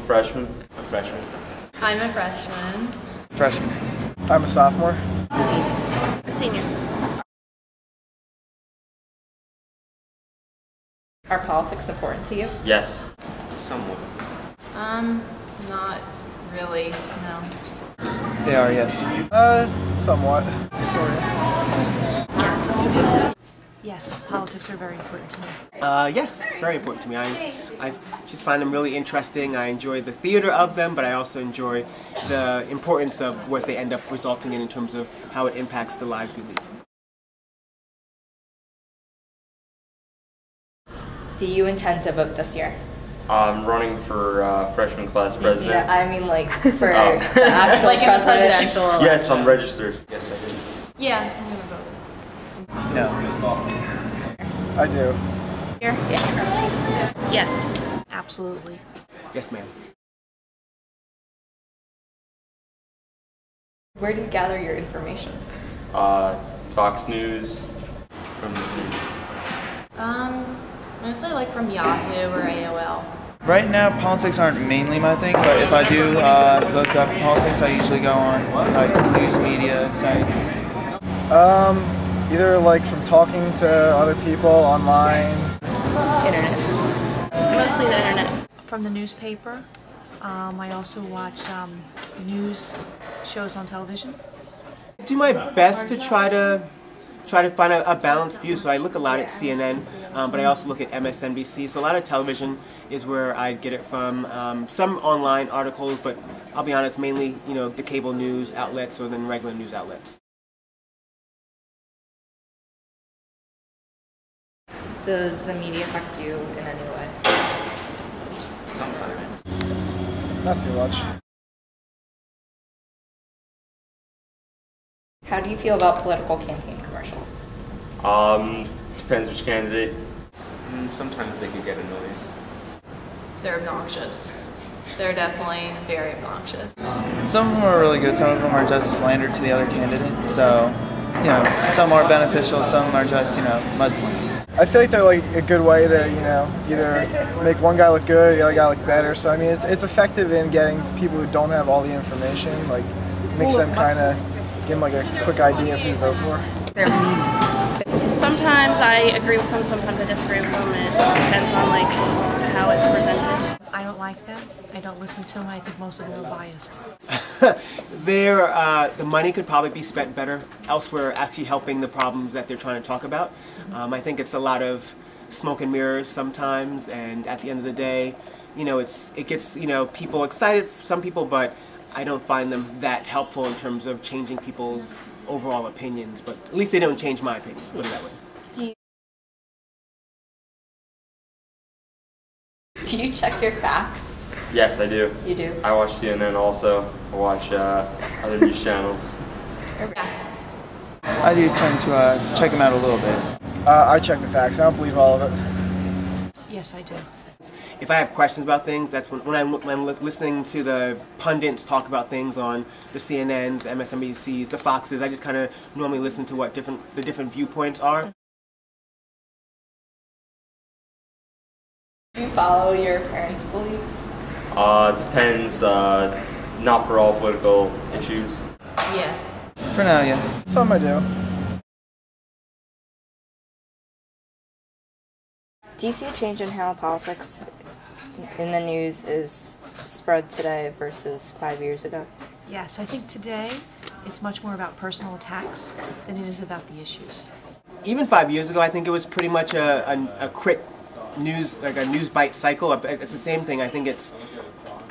freshman. A freshman. I'm a freshman. Freshman. I'm a sophomore. A senior. Are politics important to you? Yes. Somewhat. Not really, no. They are, yes. Somewhat. Sort of. Yes, politics are very important to me. Yes, very important to me. I just find them really interesting. I enjoy the theater of them, but I also enjoy the importance of what they end up resulting in terms of how it impacts the lives we lead. Do you intend to vote this year? I'm running for freshman class president. Yeah, I mean like for Oh. the actual Like in the president. presidential election. Yes, I'm registered. Yes, I Yeah, I'm gonna vote. No. I do. Yes. Absolutely. Yes, ma'am. Where do you gather your information? Fox News. From Mostly like from Yahoo or AOL. Right now, politics aren't mainly my thing, but if I do look up politics, I usually go on like news media sites. Either like from talking to other people online. Internet. Mostly the internet. From the newspaper. I also watch news shows on television. I do my best to try to find a balanced view. So I look a lot at CNN, but I also look at MSNBC. So a lot of television is where I get it from. Some online articles, but I'll be honest, mainly the cable news outlets or then regular news outlets. Does the media affect you in any way? Sometimes. Not too much. How do you feel about political campaign commercials? Depends which candidate. Sometimes they can get annoying. They're obnoxious. They're definitely very obnoxious. Some of them are really good, some of them are just slander to the other candidates, so, some are beneficial, some are just, mudslinging. I feel like they're like a good way to, either make one guy look good or the other guy look better. So I mean, it's effective in getting people who don't have all the information, like makes them kind of give them like a quick idea of who to vote for. They're mean. Sometimes I agree with them, sometimes I disagree with them. It depends on like how it's presented. I don't like them. I don't listen to them. I think most of them are biased. The money could probably be spent better elsewhere, actually helping the problems that they're trying to talk about. I think it's a lot of smoke and mirrors sometimes, and at the end of the day, it gets people excited, some people, but I don't find them that helpful in terms of changing people's overall opinions. But at least they don't change my opinion. Put it that way. Do you check your facts? Yes, I do. You do? I watch CNN also. I watch other news channels. I do tend to check them out a little bit. I check the facts. I don't believe all of it. Yes, I do. If I have questions about things, that's when I'm listening to the pundits talk about things on the CNNs, the MSNBCs, the Foxes. I just kind of normally listen to what the different viewpoints are. Do you follow your parents' beliefs? Depends. Not for all political issues. Yeah. For now, yes. Some I do. Do you see a change in how politics in the news is spread today versus 5 years ago? Yes, I think today it's much more about personal attacks than it is about the issues. Even 5 years ago, I think it was pretty much a quick news, like a news bite cycle. It's the same thing. I think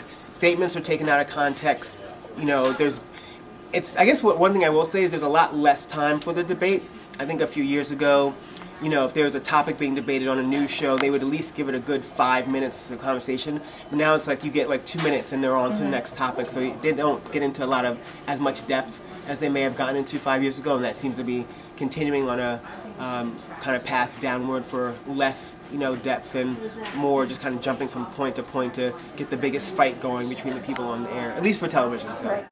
statements are taken out of context. I guess one thing I will say is there's a lot less time for the debate. I think a few years ago, if there was a topic being debated on a news show, they would at least give it a good 5 minutes of conversation. But now it's like you get like 2 minutes and they're on to the next topic, so they don't get into as much depth as they may have gotten into 5 years ago, and that seems to be continuing on a kind of path downward for less, depth and more just kind of jumping from point to point to get the biggest fight going between the people on the air, at least for television. So.